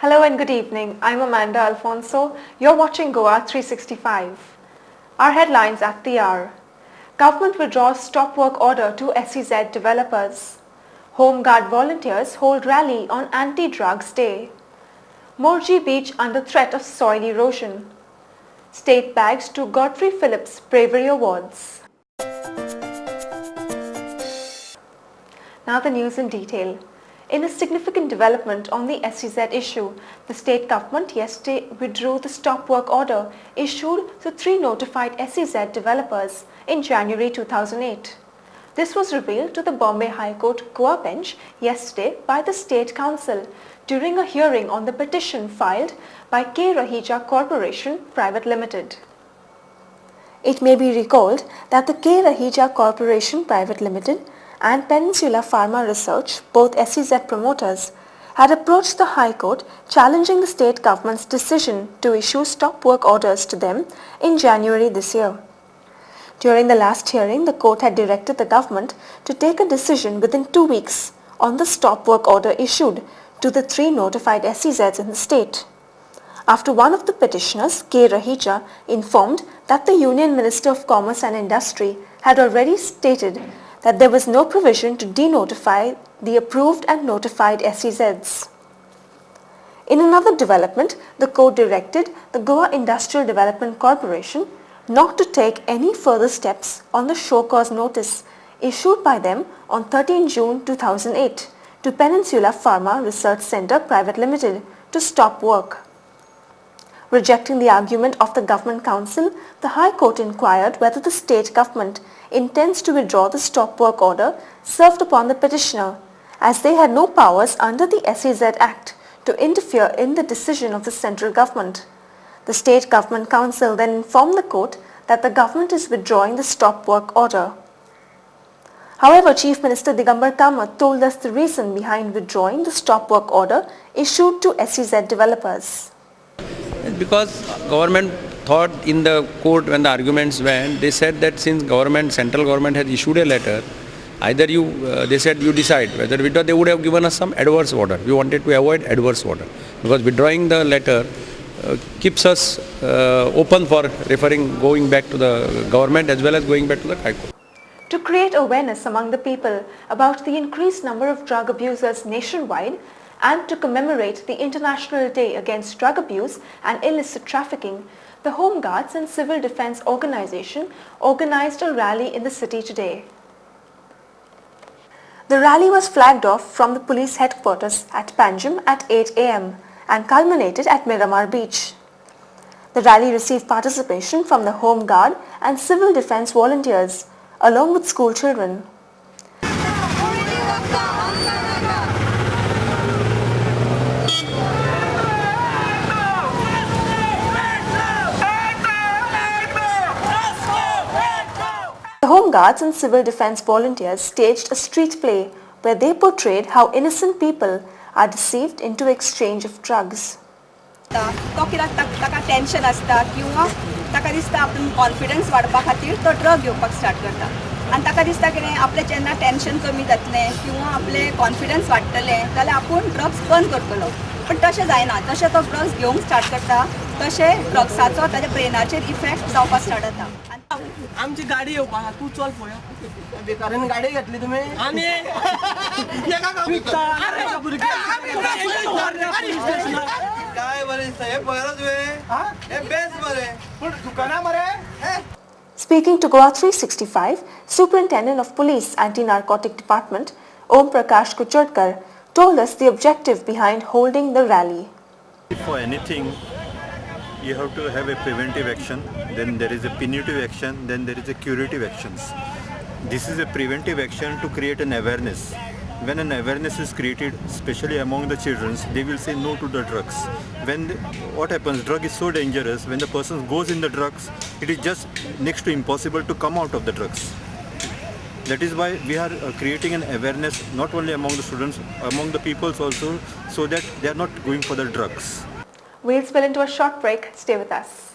Hello and good evening. I'm Amanda Alfonso. You're watching Goa 365. Our headlines at the hour. Government withdraws stop work order to SEZ developers. Home Guard volunteers hold rally on Anti-Drugs Day. Morji Beach under threat of soil erosion. State bags to Godfrey Phillips Bravery Awards. Now the news in detail. In a significant development on the SEZ issue, the state government yesterday withdrew the stop work order issued to 3 notified SEZ developers in January 2008. This was revealed to the Bombay High Court Goa bench yesterday by the State Council during a hearing on the petition filed by K. Rahija Corporation Private Limited. It may be recalled that the K. Rahija Corporation Private Limited and Peninsula Pharma Research, both SEZ promoters, had approached the High Court challenging the state government's decision to issue stop work orders to them in January this year. During the last hearing, the court had directed the government to take a decision within 2 weeks on the stop work order issued to the 3 notified SEZs in the state. After one of the petitioners, K. Rahija, informed that the Union Minister of Commerce and Industry had already stated that there was no provision to denotify the approved and notified SEZs. In another development, the court directed the Goa Industrial Development Corporation not to take any further steps on the show cause notice issued by them on 13 June 2008 to Peninsula Pharma Research Centre Private Limited to stop work. Rejecting the argument of the Government Council, the High Court inquired whether the state government intends to withdraw the stop work order served upon the petitioner, as they had no powers under the SEZ Act to interfere in the decision of the central government. The State Government Council then informed the court that the government is withdrawing the stop work order. However, Chief Minister Digambar Kamath told us the reason behind withdrawing the stop work order issued to SEZ developers. Because government thought in the court when the arguments went, they said that since central government has issued a letter, either they said you decide whether withdraw. They would have given us some adverse order. We wanted to avoid adverse order because withdrawing the letter keeps us open for going back to the government as well as going back to the High Court. To create awareness among the people about the increased number of drug abusers nationwide, and to commemorate the International Day Against Drug Abuse and Illicit Trafficking, the Home Guards and Civil Defence Organisation organised a rally in the city today. The rally was flagged off from the police headquarters at Panjim at 8 am and culminated at Miramar Beach. The rally received participation from the Home Guard and Civil Defence volunteers, along with school children. The Home Guards and Civil Defence volunteers staged a street play where they portrayed how innocent people are deceived into exchange of drugs. Tension असता किंवा ताका दिसता आपण confidence वाडपा खातीर तो drug घेवपाक start करता आनी ताका दिसता की आपले जेन्ना टेन्शन कमी जातलें किंवा आपले कॉन्फिडन्स वाडटलें जाल्यार आपूण ड्रग्स बंद करतलो पण तशें जायना जशें तो ड्रग्स घेवंक स्टार्ट करता तशें ड्रग्साचो ताच्या ब्रेनाचेर इफेक्ट जावपाक स्टार्ट जाता. आमची गाडी येवपाक तू चल पळय बेकारान गाडी घेतली तुमी आनी काय बरे हे बरं तुवें हे बेस्ट बरे पण दुकाना मरे. Speaking to Goa 365, Superintendent of Police Anti-Narcotic Department Om Prakash Kuchadkar told us the objective behind holding the rally. For anything, you have to have a preventive action, then there is a punitive action, then there is a curative actions. This is a preventive action to create an awareness. When an awareness is created, especially among the children, they will say no to the drugs. What happens, drug is so dangerous, when the person goes in the drugs, it is just next to impossible to come out of the drugs. That is why we are creating an awareness not only among the students, among the peoples also, so that they are not going for the drugs. We'll spill into a short break. Stay with us.